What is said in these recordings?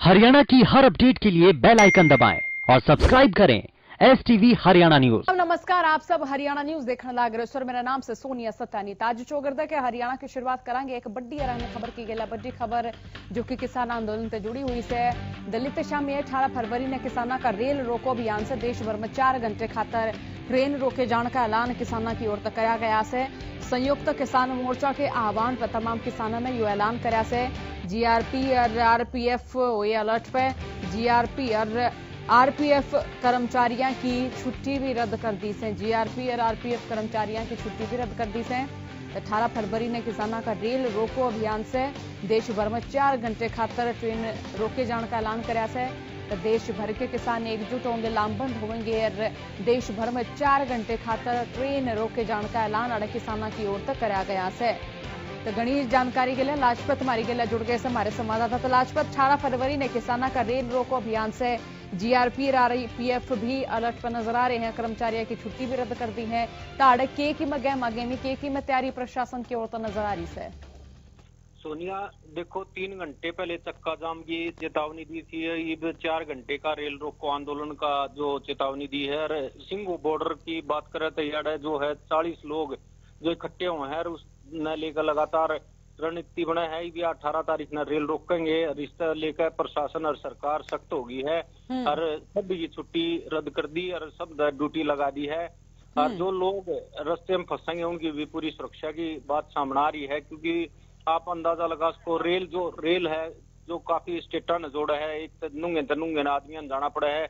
हरियाणा की हर अपडेट के लिए बेल आइकन दबाएं और सब्सक्राइब करें STV हरियाणा न्यूज। नमस्कार, आप सब हरियाणा न्यूज देखने लग रहे हो। मेरा नाम से सोनिया सत्यानी। ताज चौगरदा के हरियाणा की शुरुआत करांगे एक बड़ी खबर की गई। बड़ी खबर जो कि किसान आंदोलन से जुड़ी हुई से दलित शामी 18 फरवरी ने किसाना का रेल रोको अभियान से देश भर में 4 घंटे खातर ट्रेन रोके जाने का ऐलान किसाना की ओर तक कराया गया से। संयुक्त किसान मोर्चा के आह्वान पर तमाम किसानों ने यह ऐलान कराया से। GRP और RPF हुए अलर्ट पे। GRP और RPF कर्मचारियों की छुट्टी भी रद्द कर दी से। GRP और RPF कर्मचारियों की छुट्टी भी रद्द कर दी से। 18 फरवरी ने किसाना का रेल रोको अभियान से देश भर में 4 घंटे खातर ट्रेन रोके जाने का ऐलान कराया से। तो देश भर के किसान एकजुट होंगे, लामबंद होंगे और देश भर में 4 घंटे खातर ट्रेन रोके जाने का ऐलान अड़े किसाना की ओर तक कराया गया से। तो गणेश जानकारी के लिए लाजपत हमारी के लिए जुड़ गए से हमारे संवाददाता। तो लाजपत, 18 फरवरी ने किसाना का रेल रोको अभियान से GRP और RPF भी अलर्ट पर नजर आ रहे हैं। कर्मचारियों की छुट्टी भी रद्द कर दी है। ताड़े के की में के की में तैयारी प्रशासन की ओर तो नजर आ रही है। सोनिया, देखो 3 घंटे पहले चक्का जाम की चेतावनी दी थी। अब 4 घंटे का रेल रोको आंदोलन का जो चेतावनी दी है। और सिंघू बॉर्डर की बात करें तो यार जो है 40 लोग जो इकट्ठे हुए हैं उस लेकर लगातार रणनीति बना है। भी 18 तारीख न रेल रोकेंगे। रिश्ता लेकर प्रशासन और सरकार सख्त हो गई है और सभी की छुट्टी रद्द कर दी और सब ड्यूटी लगा दी है। और जो लोग रास्ते में फंसेंगे उनकी भी पूरी सुरक्षा की बात सामने आ रही है। क्योंकि आप अंदाजा लगा सको, रेल है जो काफी स्टेटा ने जोड़ा है। एक नूंगे आदमी जाना पड़ा है।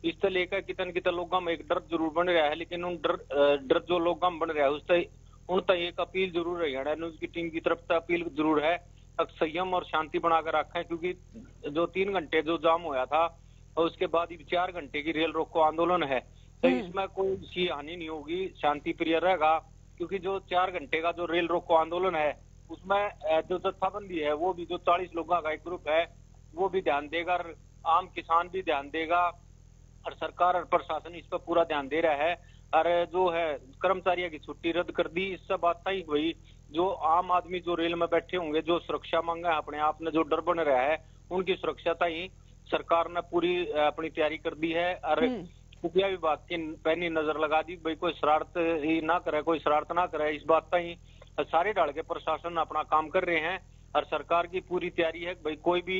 इससे लेकर कितने लोगों में एक डर जरूर बन रहा है। लेकिन उन डर जो लोगों में बन रहा है उससे उन तक एक अपील जरूर है। हरियाणा न्यूज की टीम की तरफ से अपील जरूर है, संयम और शांति बनाकर रखें। क्योंकि जो 3 घंटे जो जाम होया था और उसके बाद 4 घंटे की रेल रोको आंदोलन है, तो इसमें कोई सी हानि नहीं होगी, शांति प्रिय रहेगा। क्योंकि जो 4 घंटे का जो रेल रोको आंदोलन है उसमें जो जत्थाबंदी है वो भी जो 40 लोगों का एक ग्रुप है वो भी ध्यान देगा और आम किसान भी ध्यान देगा और सरकार और प्रशासन इस पर पूरा ध्यान दे रहा है। और जो है कर्मचारियों की छुट्टी रद्द कर दी। इससे बात सही हुई, जो आम आदमी जो रेल में बैठे होंगे, जो सुरक्षा मांगा है अपने आप में, जो डर बन रहा है, उनकी सुरक्षा ही सरकार ने पूरी अपनी तैयारी कर दी है। और खुफिया विभाग की पैनी नजर लगा दी, भाई कोई शरारत ही ना करे, कोई शरारत ना करे। इस बात ही सारे डाल के प्रशासन अपना काम कर रहे हैं और सरकार की पूरी तैयारी है भाई कोई भी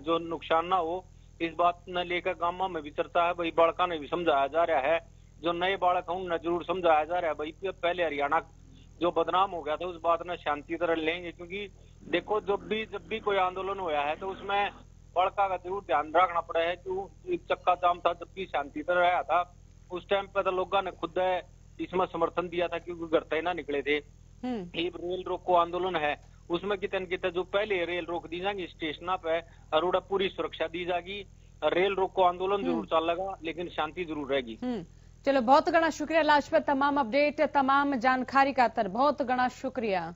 जो नुकसान ना हो। इस बात ने लेकर गांव में भी चर्चा है, भाई बालका ने भी समझाया जा रहा है, जो नए बालक हैं उन्हें जरूर समझाया जा रहा है भाई पहले हरियाणा जो बदनाम हो गया था उस बात में शांति तरह लेंगे। क्योंकि देखो जब भी कोई आंदोलन हुआ है तो उसमें बालका का जरूर ध्यान रखना पड़ा है। कि चक्का जाम था, जब भी शांति तरह रहा था उस टाइम पे तो लोगों ने खुद इसमें समर्थन दिया था क्योंकि घर से ना निकले थे। ये रेल रोको आंदोलन है उसमें कितने जो पहले रेल रोक दी जाएगी स्टेशन पे और उड़ा पूरी सुरक्षा दी जाएगी। रेल रोको आंदोलन जरूर चलेगा लेकिन शांति जरूर रहेगी। चलो, बहुत घना शुक्रिया लाजपत, तमाम अपडेट तमाम जानकारी का बहुत घना शुक्रिया।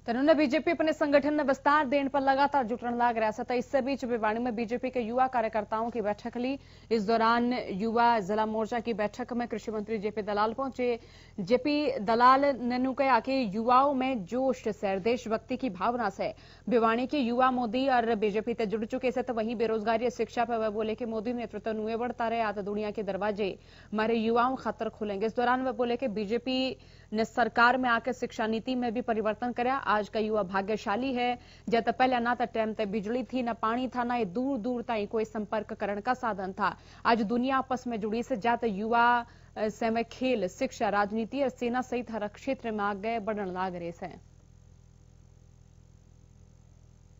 उन्होंने बीजेपी अपने संगठन में विस्तार देने पर लगातार जुटने लग रहा था। इससे बीच भिवानी में बीजेपी के युवा कार्यकर्ताओं की बैठक ली। इस दौरान युवा जिला मोर्चा की बैठक में कृषि मंत्री JP दलाल पहुंचे। JP दलाल ने कहा कि युवाओं में जोश से, देशभक्ति की भावना से भिवानी के युवा मोदी और बीजेपी से जुड़ चुके से। तो वहीं बेरोजगारी शिक्षा पर वह बोले कि मोदी नेतृत्व नुए बढ़ता रहे आज दुनिया के दरवाजे हमारे युवाओं खातर खुलेंगे। इस दौरान वह बोले कि बीजेपी ने सरकार में आकर शिक्षा नीति में भी परिवर्तन कराया। आज का युवा भाग्यशाली है। जब पहले ना तो टाइम तक बिजली थी, ना पानी था, ना दूर दूर तक कोई संपर्क करने का साधन था। आज दुनिया आपस में जुड़ी से जाते युवा समय खेल, शिक्षा, राजनीति और सेना सहित हर क्षेत्र में आगे बढ़ने लग रहे हैं।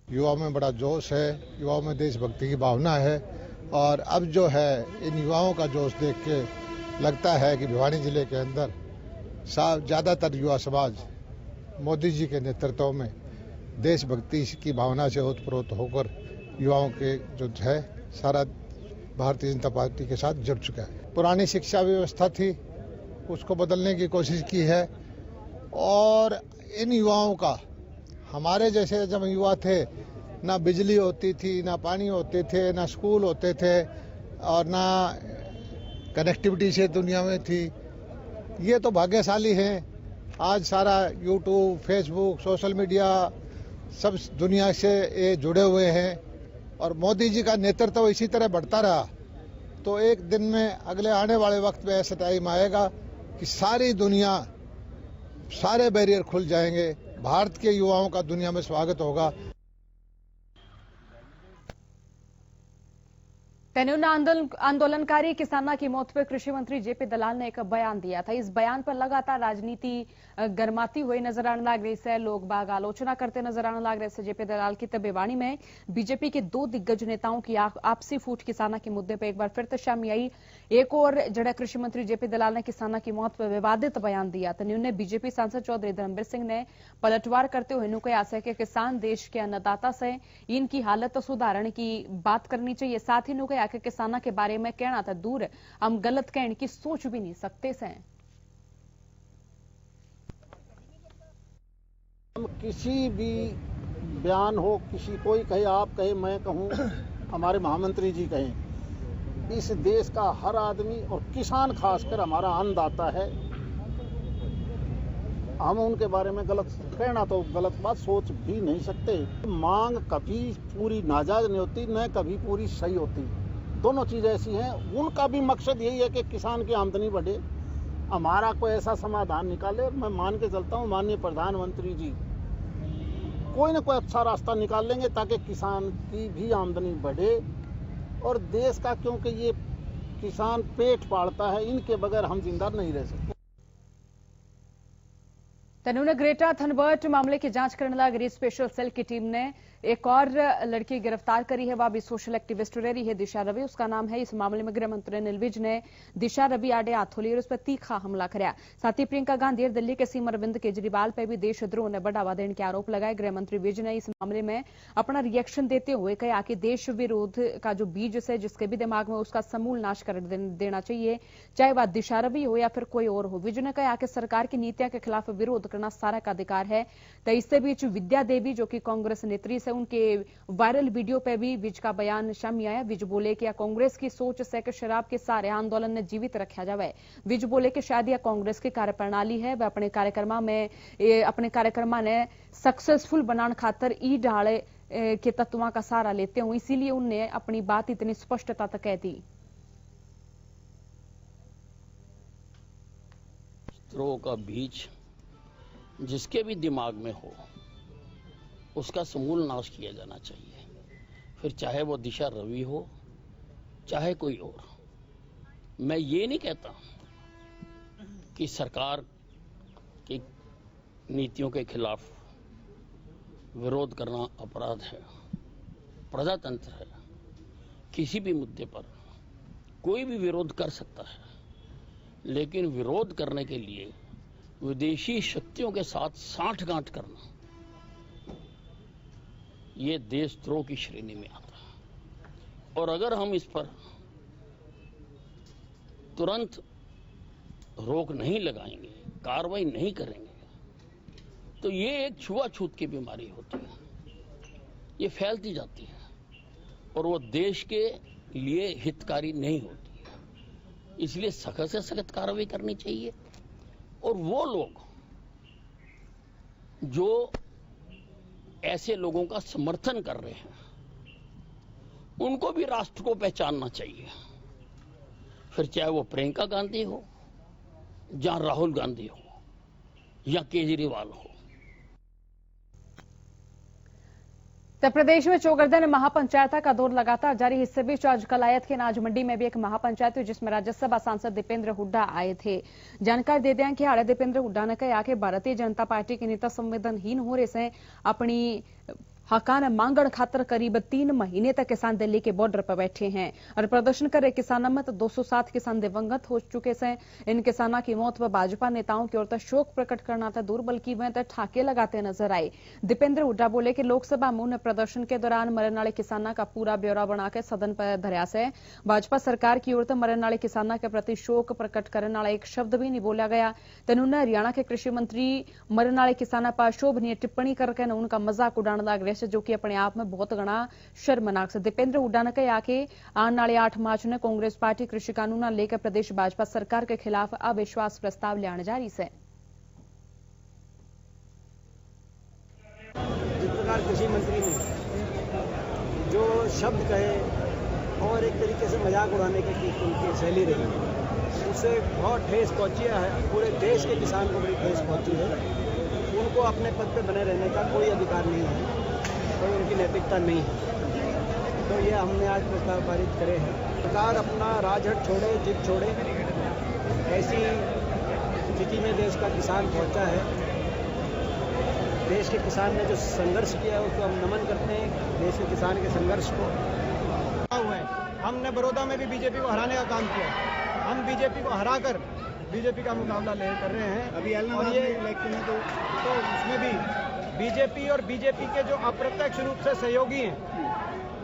युवाओं में बड़ा जोश है, युवाओं में देशभक्ति की भावना है। और अब जो है इन युवाओं का जोश देख के लगता है कि भिवानी जिले के अंदर ज्यादातर युवा समाज मोदी जी के नेतृत्व में देशभक्ति की भावना से ओतप्रोत होकर युवाओं के जो है सारा भारतीय जनता पार्टी के साथ जुड़ चुका है। पुरानी शिक्षा व्यवस्था थी उसको बदलने की कोशिश की है और इन युवाओं का, हमारे जैसे जब युवा थे ना बिजली होती थी, ना पानी होते थे, ना स्कूल होते थे और ना कनेक्टिविटी से दुनिया में थी। ये तो भाग्यशाली हैं आज सारा यूट्यूब, फेसबुक, सोशल मीडिया सब दुनिया से ये जुड़े हुए हैं और मोदी जी का नेतृत्व इसी तरह बढ़ता रहा तो एक दिन में अगले आने वाले वक्त में ऐसा टाइम आएगा कि सारी दुनिया, सारे बैरियर खुल जाएंगे, भारत के युवाओं का दुनिया में स्वागत होगा। तेनूना आंदोलनकारी किसानों की मौत पर कृषि मंत्री जेपी दलाल ने एक बयान दिया था। इस बयान पर लगातार राजनीति गर्माती हुई नजर आने लग रही है। लोग बाग आलोचना करते नजर आने लग रहे हैं। जेपी दलाल की तबेवाणी में बीजेपी के दो दिग्गज नेताओं की आपसी फूट किसानों के मुद्दे पर एक बार फिर सामने आई। एक और जड़ा कृषि मंत्री जेपी दलाल ने किसानों की मौत पर विवादित बयान दिया। तेनूने बीजेपी सांसद चौधरी धर्मवीर सिंह ने पलटवार करते हुए इन्हों कहा है कि किसान देश के अन्नदाता से इनकी हालत सुधारने की बात करनी चाहिए। साथ ही इन्हों कहा कि किसानों के बारे में कहना था दूर, हम गलत कहने की सोच भी नहीं सकते से। हम किसी भी बयान हो, किसी कोई कहे, आप कहे, मैं कहूं, हमारे महामंत्री जी कहें, इस देश का हर आदमी और किसान खासकर हमारा अन्नदाता है। हम उनके बारे में गलत कहना तो गलत बात सोच भी नहीं सकते। मांग कभी पूरी नाजायज नहीं होती, न कभी पूरी सही होती। दोनों चीजें ऐसी हैं। उनका भी मकसद यही है कि किसान की आमदनी बढ़े, हमारा कोई ऐसा समाधान निकाले। मैं मान के चलता हूँ माननीय प्रधानमंत्री जी कोई ना कोई अच्छा रास्ता निकाल लेंगे ताकि किसान की भी आमदनी बढ़े और देश का, क्योंकि ये किसान पेट पालता है, इनके बगैर हम जिंदा नहीं रह सकते। तेनूने ग्रेटा थनबर्ट मामले की जांच करने लगी स्पेशल सेल की टीम ने एक और लड़की गिरफ्तार करी है। वह भी सोशल एक्टिविस्ट रही है, दिशा रवि उसका नाम है। इस मामले में गृह मंत्री अनिल विज ने दिशा रवि आड़े हाथ ली और उस पर तीखा हमला कराया। साथ ही प्रियंका गांधी और दिल्ली के सीएम अरविंद केजरीवाल पर भी देशद्रोह ने बढ़ावा देने के आरोप लगाए। गृह मंत्री विज ने इस मामले में अपना रिएक्शन देते हुए कहा कि देश विरोध का जो बीज है जिसके भी दिमाग में उसका समूल नाश कर देना चाहिए, चाहे वह दिशा रवि हो या फिर कोई और हो। विज ने कहा कि सरकार की नीतियों के खिलाफ विरोध करना सारा का अधिकार है। तो इससे बीच विद्या देवी जो कि कांग्रेस नेत्री से, उनके वायरल वीडियो पे भी विज का बयान सामने आया। विज बोले कि कांग्रेस की सोच से कि शराब के सारे आंदोलन ने जीवित रखा जाए। विज बोले कि शायद यह कांग्रेस की कार्यप्रणाली है। वह अपने कार्यक्रम ने सक्सेसफुल बनाने खातर ई ढाले के तत्वों का सहारा लेते हुए, इसीलिए उनने अपनी बात इतनी स्पष्टता तक कह दी। द्रोह का बीज जिसके भी दिमाग में हो उसका समूल नाश किया जाना चाहिए, फिर चाहे वो दिशा रवि हो चाहे कोई और। मैं ये नहीं कहता कि सरकार की नीतियों के खिलाफ विरोध करना अपराध है। प्रजातंत्र है, किसी भी मुद्दे पर कोई भी विरोध कर सकता है, लेकिन विरोध करने के लिए विदेशी शक्तियों के साथ साठगांठ करना ये देशद्रोह की श्रेणी में आता है। और अगर हम इस पर तुरंत रोक नहीं लगाएंगे, कार्रवाई नहीं करेंगे, तो ये एक छुआछूत की बीमारी होती है, ये फैलती जाती है और वो देश के लिए हितकारी नहीं होती है। इसलिए सख्त से सख्त कार्रवाई करनी चाहिए और वो लोग जो ऐसे लोगों का समर्थन कर रहे हैं उनको भी राष्ट्र को पहचानना चाहिए, फिर चाहे वो प्रियंका गांधी हो या राहुल गांधी हो या केजरीवाल हो। उत्तर प्रदेश में चौगरदन महापंचायत का दौर लगातार जारी। इस बीच आज कलायत के अनाज मंडी में भी एक महापंचायत हुई जिसमें राज्यसभा सांसद दीपेंद्र हुड्डा आए थे। जानकारी दे दें कि हाड़े दीपेंद्र हुड्डा ने कहा कि भारतीय जनता पार्टी के नेता संवेदनहीन हो रहे से अपनी हकान मांगण खातर करीब 3 महीने तक किसान दिल्ली के बॉर्डर पर बैठे हैं और प्रदर्शन कर रहे किसानों में तो 207 किसान दिवंगत हो चुके हैं। इन किसानों की मौत पर भाजपा नेताओं की ओर से शोक प्रकट करना था दूर, बल्कि वह ठाके लगाते नजर आए। दीपेंद्र हुड्डा बोले कि लोकसभा में उन्हें प्रदर्शन के दौरान मरने वाले किसानों का पूरा ब्यौरा बनाकर सदन पर धरिया से भाजपा सरकार की ओर से मरने वाले किसानों के प्रति शोक प्रकट करने वाला एक शब्द भी नहीं बोला गया। तेनूने हरियाणा के कृषि मंत्री मरने वाले किसानों पर शोभनीय टिप्पणी करके उनका मजाक उड़ाने लग रहे जो कि अपने आप में बहुत गणा शर्मनाक से। दीपेंद्र हुड्डा ने कहा कि आने वाले 8 मार्च ने कांग्रेस पार्टी कृषि कानून लेकर प्रदेश भाजपा सरकार के खिलाफ अविश्वास प्रस्ताव लाने जा रही है। सरकार कृषि मंत्री ने जो शब्द कहे और एक तरीके से मजाक उड़ाने की उनकी शैली रही, उससे बहुत ठेस पहुंची है। पूरे देश के किसान को बड़ी ठेस पहुंची है। उनको अपने पद पे बने रहने का कोई अधिकार नहीं है, कोई उनकी नैतिकता नहीं है। तो ये हमने आज प्रस्ताव पारित करे हैं। सरकार अपना राजहट छोड़े, जिद छोड़े, ऐसी स्थिति में देश का किसान पहुंचा है। देश के किसान ने जो संघर्ष किया है उसको हम नमन करते हैं, देश के किसान के संघर्ष को। हमने बड़ौदा में भी बीजेपी को हराने का काम किया। हम बीजेपी को हराकर बीजेपी का मुकाबला कर रहे हैं। अभी और ये इलेक्शन है तो उसमें भी बीजेपी और बीजेपी के जो अप्रत्यक्ष रूप से सहयोगी हैं,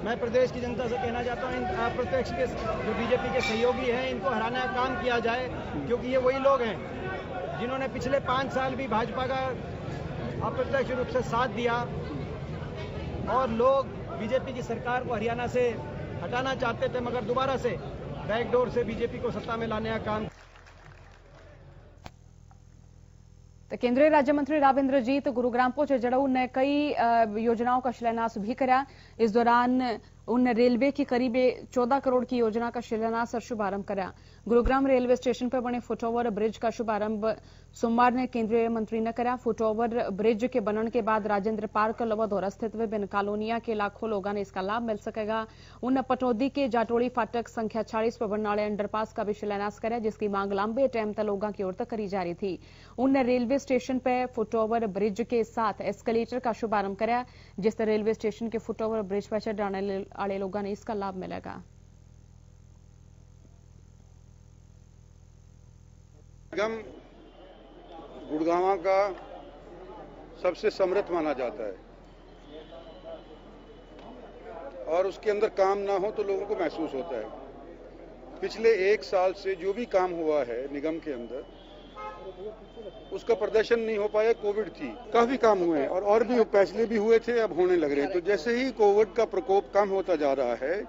मैं प्रदेश की जनता से कहना चाहता हूं, इन अप्रत्यक्ष के जो बीजेपी के सहयोगी हैं इनको हराने का काम किया जाए, क्योंकि ये वही लोग हैं जिन्होंने पिछले 5 साल भी भाजपा का अप्रत्यक्ष रूप से साथ दिया और लोग बीजेपी की सरकार को हरियाणा से हटाना चाहते थे, मगर दोबारा से बैकडोर से बीजेपी को सत्ता में लाने का काम। तो केंद्रीय राज्य मंत्री राव इंद्रजीत गुरुग्राम पहुंचे, जड़ा उनने कई योजनाओं का शिलान्यास भी करा। इस दौरान उनने रेलवे की करीब 14 करोड़ की योजना का शिलान्यास और शुभारंभ करा। गुरुग्राम रेलवे स्टेशन पर बने फुटओवर ब्रिज का शुभारंभ सोमवार ने केंद्रीय मंत्री ने करा। फुटओवर ब्रिज के बनने के बाद राजेंद्र पार्क लवधौरा स्थित विभिन्न कॉलोनिया के लाखों लोगों ने इसका लाभ मिल सकेगा। उनने पटौदी के जाटोड़ी फाटक संख्या 40 पर बनने वाले अंडरपास का भी शिलान्यास करा, जिसकी मांग लंबे टाइम तक लोगों की ओर तक करी जा रही थी। उनने रेलवे स्टेशन पर फुटओवर ब्रिज के साथ एस्केलेटर का शुभारंभ करा, जिससे रेलवे स्टेशन के फुटओवर ब्रिज पर चढ़ने वाले लोगों ने इसका लाभ मिलेगा। निगम गुड़गांव का सबसे समृद्ध माना जाता है और उसके अंदर काम ना हो तो लोगों को महसूस होता है। पिछले 1 साल से जो भी काम हुआ है निगम के अंदर, उसका प्रदर्शन नहीं हो पाया। कोविड थी, काफी काम हुए हैं और भी फैसले भी हुए थे, अब होने लग रहे हैं। तो जैसे ही कोविड का प्रकोप कम होता जा रहा है,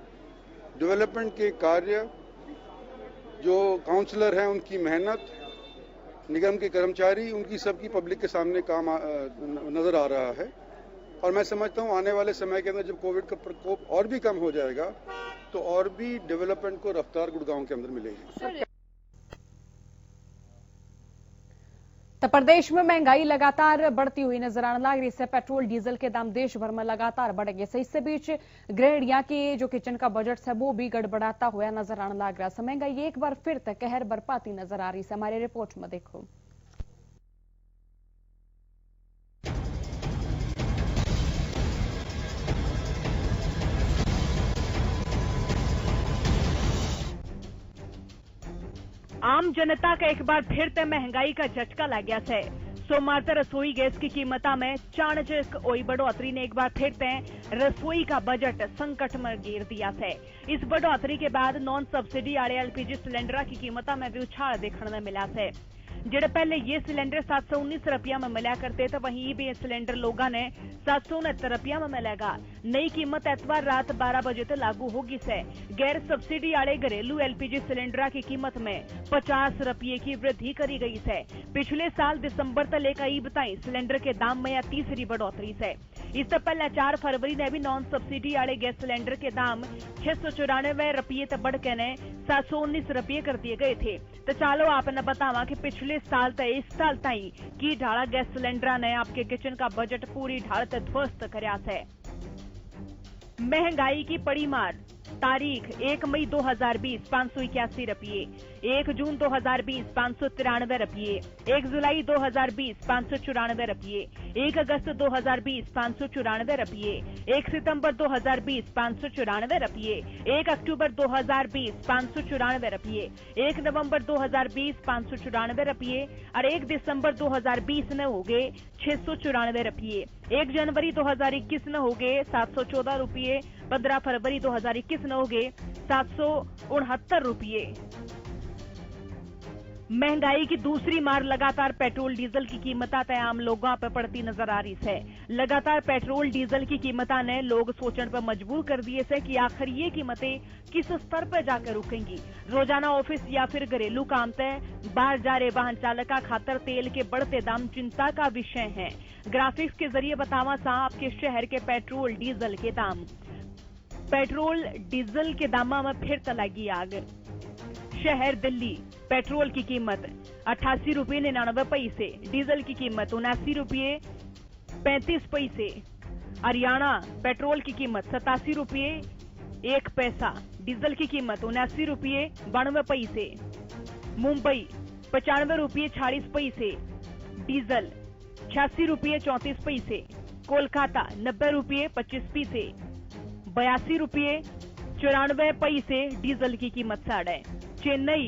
डेवलपमेंट के कार्य, जो काउंसलर हैं उनकी मेहनत, निगम के कर्मचारी, उनकी सबकी पब्लिक के सामने काम नजर आ रहा है। और मैं समझता हूं आने वाले समय के अंदर जब कोविड का प्रकोप और भी कम हो जाएगा तो और भी डेवलपमेंट को रफ्तार गुड़गांव के अंदर मिलेगी। तो प्रदेश में महंगाई लगातार बढ़ती हुई नजर आने लग रही है। पेट्रोल डीजल के दाम देश भर में लगातार बढ़ेंगे। इसी बीच गृहिणियां के जो किचन का बजट है वो भी गड़बड़ाता हुआ नजर आने लग रहा है। महंगाई एक बार फिर तक कहर बरपाती नजर आ रही है। हमारे रिपोर्ट में देखो। आम जनता का एक बार फिर से महंगाई का झटका लग गया है। सोमवार से रसोई गैस की कीमता में चाणचक हुई बढ़ोतरी ने एक बार फिर से रसोई का बजट संकट में गिर दिया है। इस बढ़ोतरी के बाद नॉन सब्सिडी वाले एलपीजी सिलेंडर की कीमता में भी उछाल देखने में मिला है। जेड़े पहले ये सिलेंडर 719 रुपया में मिला करते थे, वहीं भी ये सिलेंडर लोगों ने 769 रुपया में मिलेगा। नई कीमत एतवार रात 12 बजे तक लागू होगी से। गैर सब्सिडी वाले घरेलू एलपीजी सिलेंडर की कीमत में 50 रुपये की वृद्धि करी गई है। पिछले साल दिसंबर तक लेकर ई बताई सिलेंडर के दाम में यह तीसरी बढ़ोतरी है। इससे पहले 4 फरवरी ने भी नॉन सब्सिडी वाले गैस सिलेंडर के दाम 694 रुपये तक बढ़कर ने 719 रुपये कर दिए गए थे। तो चलो आपने बतावा कि पिछले साल तक इस साल ताई की ढाला गैस सिलेंडर ने आपके किचन का बजट पूरी ढाल तक ध्वस्त करया है। महंगाई की पड़ी मार। तारीख 1 मई 2020 581 रुपये, 1 जून 2020 593 रुपये, 1 जुलाई 2020 594 रुपये, 1 अगस्त 2020 594 रुपये, 1 सितंबर 2020 594 रुपये, 1 अक्टूबर 2020 594 रुपये, 1 नवंबर 2020 594 रुपये और 1 दिसंबर 2020 में हो गए 694 रुपये। 1 जनवरी 2021 में हो गए 714 रुपये, 15 फरवरी 2021 में हो गए 769 रुपये। महंगाई की दूसरी मार लगातार पेट्रोल डीजल की कीमतां ते आम लोगों पर पड़ती नजर आ रही है। लगातार पेट्रोल डीजल की कीमतां ने लोग सोचने पर मजबूर कर दिए से कि आखिर ये कीमतें किस स्तर पर जाकर रुकेंगी। रोजाना ऑफिस या फिर घरेलू काम तय बाहर जा रहे वाहन चालका खातर तेल के बढ़ते दाम चिंता का विषय है। ग्राफिक्स के जरिए बतावा सा आपके शहर के पेट्रोल डीजल के दाम। पेट्रोल डीजल के दामा में फिर तलागी आग। शहर दिल्ली पेट्रोल की कीमत 88 रुपये 99 पैसे, डीजल की कीमत 79 रुपये 35 पैसे। हरियाणा पेट्रोल की कीमत 87 रुपये 1 पैसा, डीजल की कीमत 79 रुपये 92 पैसे। मुंबई 95 रुपये 46 पैसे, डीजल 86 रुपये 34 पैसे। कोलकाता 90 रुपये 25 पैसे, 82 रुपये 94 पैसे डीजल की कीमत साढ़े। चेन्नई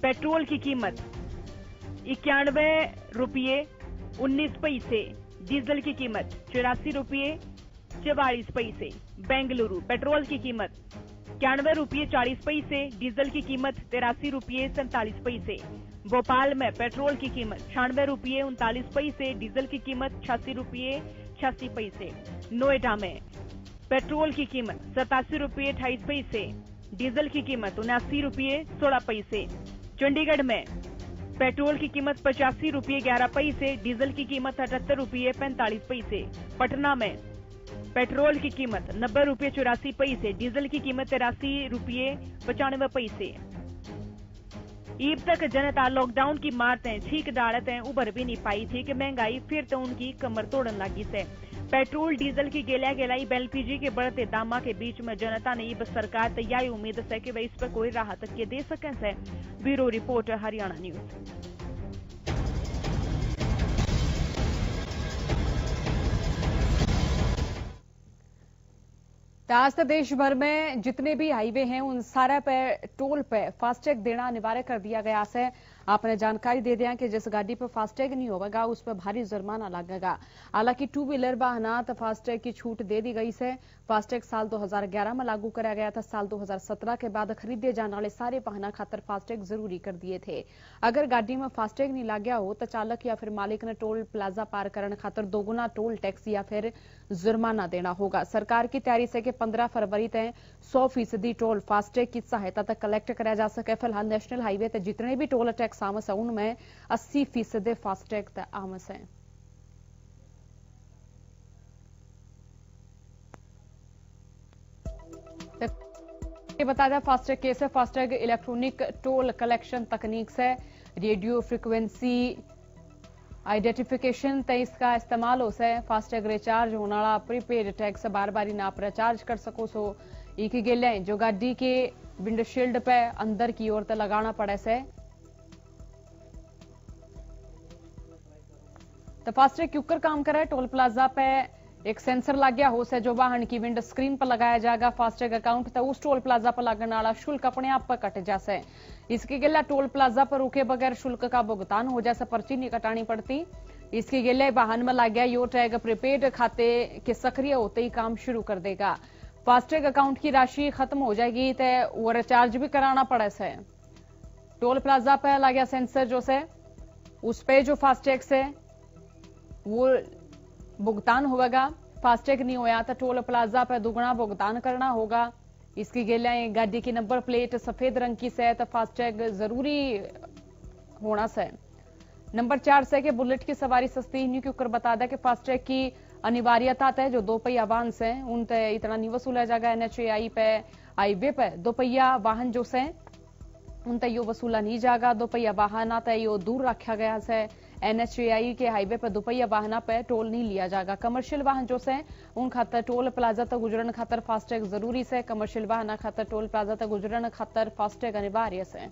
पेट्रोल की कीमत 91 रुपये 19 पैसे, डीजल की कीमत 84 रुपये 44 पैसे। बेंगलुरु पेट्रोल की कीमत 91 रुपये 40 पैसे, डीजल की कीमत 83 रुपये 47 पैसे। भोपाल में पेट्रोल की कीमत 96 रुपये 39 पैसे, डीजल की कीमत 86 रुपये 86 पैसे। नोएडा में पेट्रोल की कीमत 87 रुपये 28 पैसे, डीजल की कीमत 79 रुपये 16 पैसे। चंडीगढ़ में पेट्रोल की कीमत 85 रुपये 11 पैसे, डीजल की कीमत 78 रुपये 45 पैसे। पटना में पेट्रोल की कीमत 90 रुपये 84 पैसे, डीजल की कीमत 83 रुपये 95 पैसे। ईद तक जनता लॉकडाउन की मारतें छीक डालतें उबर भी नहीं पाई थी कि महंगाई फिर तो उनकी कमर तोड़न लगी से। पेट्रोल डीजल की गेलाई एलपीजी के बढ़ते दामा के बीच में जनता ने बस सरकार तैयारी उम्मीद से कि वह इस पर कोई राहत के दे सकें से। Bureau report Haryana news. आज तक देश भर में जितने भी हाईवे हैं उन सारे पे टोल पे फास्टैग देना अनिवार्य कर दिया गया है। आपने जानकारी दे दिया कि जिस गाड़ी पर फास्टैग नहीं होगा उस पर भारी जुर्माना लगेगा। हालांकि 2 व्हीलर वाहनात फास्टैग की छूट दे दी गई है। फास्टैग साल 2011 में लागू कराया गया था। साल 2017 के बाद खरीदे जाने वाले सारे वाहन खातर फास्टैग जरूरी कर दिए थे। अगर गाड़ी में फास्टैग नहीं लग गया हो तो चालक या फिर मालिक ने टोल प्लाजा पार करने खातर दोगुना टोल टैक्स या फिर जुर्माना देना होगा। सरकार की तैयारी से कि 15 फरवरी तक 100% टोल फास्टैग की सहायता तक कलेक्ट कराया जा सके। फिलहाल नेशनल हाईवे तक जितने भी टोल टैक्स आमस है उनमें 80% फास्टैग तक आमस है। बता दें फास्टैग केस है। फास्टैग इलेक्ट्रॉनिक टोल कलेक्शन तकनीक से रेडियो फ्रिक्वेंसी आइडेंटिफिकेशन तय इसका इस्तेमाल हो से फास्टैग रिचार्ज होने वाला प्रीपेड टैक्स बार बार ना आप रिचार्ज कर सको। सो एक गेले जो गाड़ी के विंडशील्ड पे अंदर की ओर तक लगाना पड़े से। तो फास्टैग क्यूकर काम करे। टोल प्लाजा पे एक सेंसर लग गया हो से जो वाहन की विंड स्क्रीन पर लगाया जाएगा। फास्टैग अकाउंट तो उस टोल प्लाजा पर लगने वाला शुल्क अपने आप पर कट जासे। इसके गिला टोल प्लाजा पर रुके बगैर शुल्क का भुगतान हो जाए, पर्ची नहीं कटानी पड़ती। इसके गिले वाहन में लग गया यो टैग प्रीपेड खाते के सक्रिय होते ही काम शुरू कर देगा। फास्टैग अकाउंट की राशि खत्म हो जाएगी तो वो रिचार्ज भी कराना पड़े से। टोल प्लाजा पर लग गया सेंसर जो से उस पे जो फास्टैग से वो भुगतान होगा। फास्टैग नहीं होया तो टोल प्लाजा पर दुगना भुगतान करना होगा। इसकी गेला गाड़ी की नंबर प्लेट सफेद रंग की से तो फास्टैग जरूरी होना से। नंबर 4 से कि बुलेट की सवारी सस्ती नहीं क्योंकि बता दें कि फास्टैग की अनिवार्यता है जो 2 पहिया वाहन से उन ते इतना नहीं वसूला जाएगा। NHAI पे हाईवे पे 2 पहिया वाहन जो से उन ते यो वसूला नहीं जाएगा। 2 पहिया वाहन आता है यो दूर रखा गया से। NHAI के हाईवे पर 2 पहिया वाहन पे टोल नहीं लिया जाएगा। कमर्शियल वाहन जो से उन खातर टोल प्लाजा तक गुजरन खातर फास्टैग जरूरी से। कमर्शियल वाहन खातर टोल प्लाजा तक गुजरन खातर फास्टैग अनिवार्य से।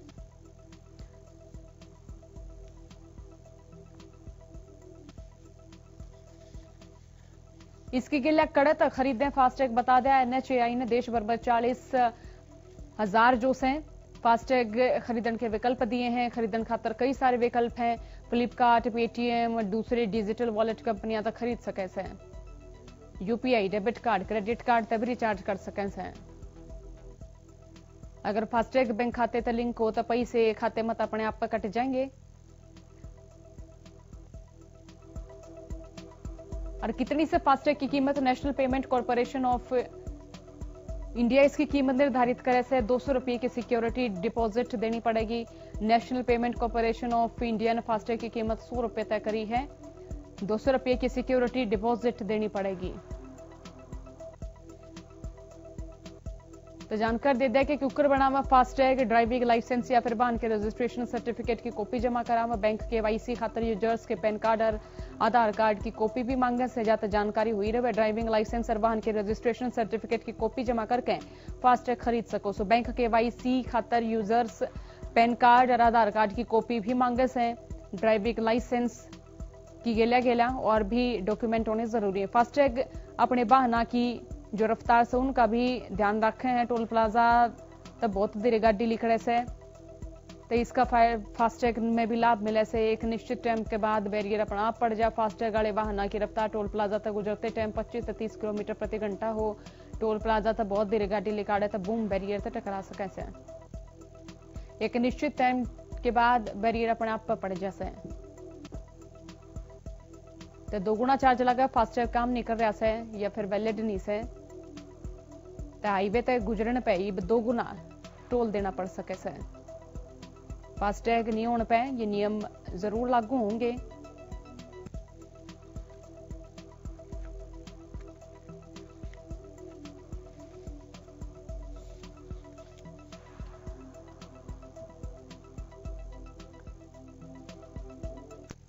इसकी गिला कड़े तक खरीदें फास्टैग बता दिया। NHAI ने देश भर में 40,000 जो से फास्टैग खरीदन के विकल्प दिए हैं। खरीदन खातर कई सारे विकल्प हैं। फ्लिपकार्ट, पेटीएम, दूसरे डिजिटल वॉलेट कंपनियां तक खरीद सके से। UPI, debit card, credit card तब रिचार्ज कर सकें से। अगर फास्टैग बैंक खाते ते लिंक हो तो पैसे खाते मत अपने आप कट जाएंगे। और कितनी से फास्टैग की कीमत national payment corporation of India इसकी कीमत निर्धारित करे से 200 रुपये की सिक्योरिटी डिपॉजिट देनी पड़ेगी। National payment corporation of India ने फास्टैग की कीमत 100 रुपये तय करी है। 200 रुपये की सिक्योरिटी डिपॉजिट देनी पड़ेगी। तो जानकर दे दें कि कुकर बनावा फास्टैग ड्राइविंग लाइसेंस या फिर वाहन के रजिस्ट्रेशन सर्टिफिकेट की कॉपी जमा करावा। बैंक KYC खातर यूजर्स के पैन कार्ड और आधार कार्ड की कॉपी भी मांगे से ज्यादा जानकारी हुई रहे। ड्राइविंग लाइसेंस और वाहन के रजिस्ट्रेशन सर्टिफिकेट की कॉपी जमा करके फास्टैग खरीद सको। सो बैंक KYC खातर यूजर्स पैन कार्ड और आधार कार्ड की कॉपी भी मांगे से ड्राइविंग लाइसेंस की गेला और भी डॉक्यूमेंट होने जरूरी है। फास्टैग अपने वाहन की जो रफ्तार से उनका भी ध्यान रखे हैं। टोल प्लाजा तो बहुत देर गाड़ी लिखड़े से तो इसका फास्टैग में भी लाभ मिले से एक निश्चित टाइम के बाद बैरियर अपना आप पड़ जाए। फास्टैग वाले वाहन की रफ्तार टोल प्लाजा तक गुजरते टाइम 25 से 30 किलोमीटर प्रति घंटा हो। टोल प्लाजा तो बहुत देर गाड़ी लिखाड़े तो बूम बैरियर से टकरा सके से एक निश्चित टाइम के बाद बैरियर अपने आप पर पड़ जाए तो दोगुना चार्ज लगा। फास्टैग काम नहीं कर रहा से या फिर वैलिड नहीं से तो हाईवे तक गुजरने पे ही दोगुना टोल देना पड़ सके से। फास्टैग नहीं होने पे ये नियम जरूर लागू होंगे।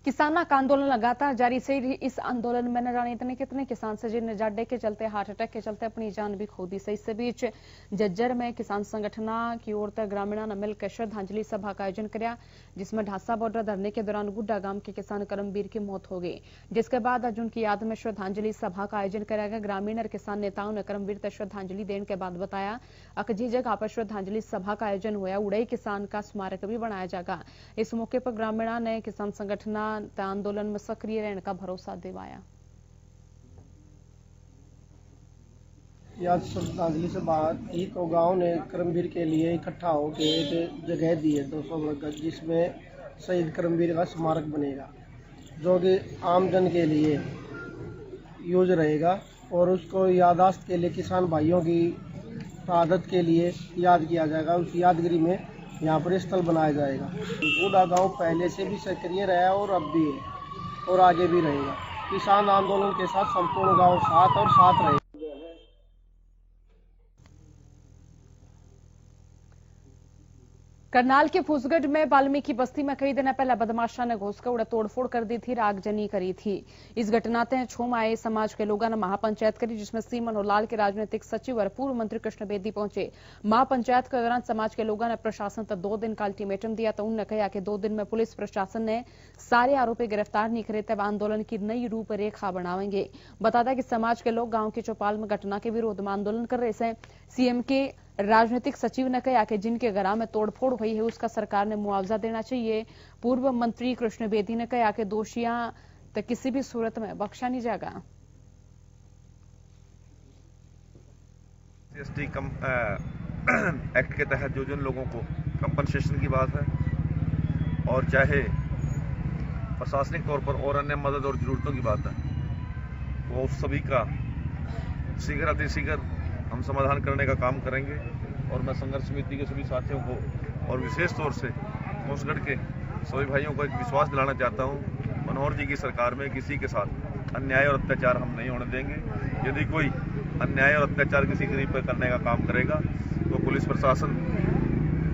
किसानों का आंदोलन लगातार जारी से इस आंदोलन में न जाने इतने कितने किसान सजे नजाडे के चलते हार्ट अटैक के चलते अपनी जान भी खो दी से। इस बीच जज्जर में किसान संगठना की ओर तक ग्रामीणों ने मिलकर श्रद्धांजलि सभा का आयोजन किया, जिसमें ढासा बॉर्डर धरने के दौरान गुड्डा गांव के किसान करमवीर की मौत हो गई, जिसके बाद आज उनकी याद में श्रद्धांजलि सभा का आयोजन किया गया। ग्रामीण और किसान नेताओं ने करमवीर तक श्रद्धांजलि देने के बाद बताया अकजी जगह पर श्रद्धांजलि सभा का आयोजन हुआ, उड़ई किसान का स्मारक भी बनाया जाएगा। इस मौके पर ग्रामीणों ने किसान संगठना आंदोलन में सक्रिय रहने का भरोसा दिलाया। आज श्रद्धांजलि से बाद एक गांव ने करमवीर के लिए इकट्ठा होकर एक जगह दी है 200 गज, जिसमें शहीद करमवीर का स्मारक बनेगा, जो कि आमजन के लिए यूज रहेगा और उसको याददाश्त के लिए किसान भाइयों की शहादत के लिए याद किया जाएगा। उस यादगिरी में यहाँ पर स्थल बनाया जाएगा। बूढ़ा गांव पहले से भी सक्रिय रहा और अब भी है और आगे भी रहेगा। किसान आंदोलन के साथ संपूर्ण गांव साथ और साथ रहेगा। करनाल के फूसगढ़ में वाल्मीकि बस्ती में कई दिन पहले बदमाशा ने घुसकर उड़ा तोड़फोड़ कर दी थी, आगजनी करी थी। इस घटना से छूम आए समाज के लोगों ने महापंचायत करी, जिसमें सी मनोहर लाल के राजनीतिक सचिव और पूर्व मंत्री कृष्ण बेदी पहुंचे। महापंचायत के दौरान समाज के लोगों ने प्रशासन तक 2 दिन का अल्टीमेटम दिया, तो उन्होंने कहा कि 2 दिन में पुलिस प्रशासन ने सारे आरोपी गिरफ्तार नहीं करे तब आंदोलन की नई रूपरेखा बनावेंगे। बता दें कि समाज के लोग गांव के चौपाल में घटना के विरोध में आंदोलन कर रहे थे। सीएम के राजनीतिक सचिव ने कहा कि जिनके घरों में तोड़फोड़ हुई है उसका सरकार ने मुआवजा देना चाहिए। पूर्व मंत्री कृष्ण बेदी ने कहा कि दोषियों तक किसी भी सूरत में बख्शा नहीं जाएगा। जीएसटी एक्ट के तहत जो जिन लोगों को कंपनसेशन की बात है और चाहे प्रशासनिक तौर पर और अन्य मदद और जरूरतों की बात है, वो सभी का शीघ्र अतिशीघ्र हम समाधान करने का काम करेंगे। और मैं संघर्ष समिति के सभी साथियों को और विशेष तौर से फूसगढ़ के सभी भाइयों को एक विश्वास दिलाना चाहता हूं, मनोहर जी की सरकार में किसी के साथ अन्याय और अत्याचार हम नहीं होने देंगे। यदि कोई अन्याय और अत्याचार किसी गरीब पर करने का काम करेगा तो पुलिस प्रशासन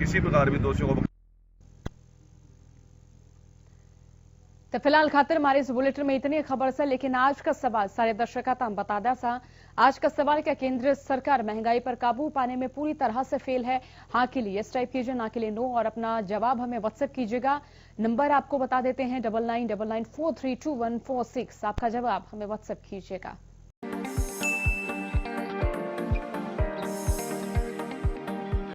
किसी प्रकार भी दोषियों को। तो फिलहाल खातिर हमारे इस बुलेटिन में इतनी खबर से, लेकिन आज का सवाल सारे दर्शकों हम बता दें सा, आज का सवाल क्या केंद्र सरकार महंगाई पर काबू पाने में पूरी तरह से फेल है? हाँ के लिए यस टाइप कीजिए, ना के लिए नो, और अपना जवाब हमें व्हाट्सएप कीजिएगा। नंबर आपको बता देते हैं 9999432146। आपका जवाब हमें व्हाट्सएप कीजिएगा।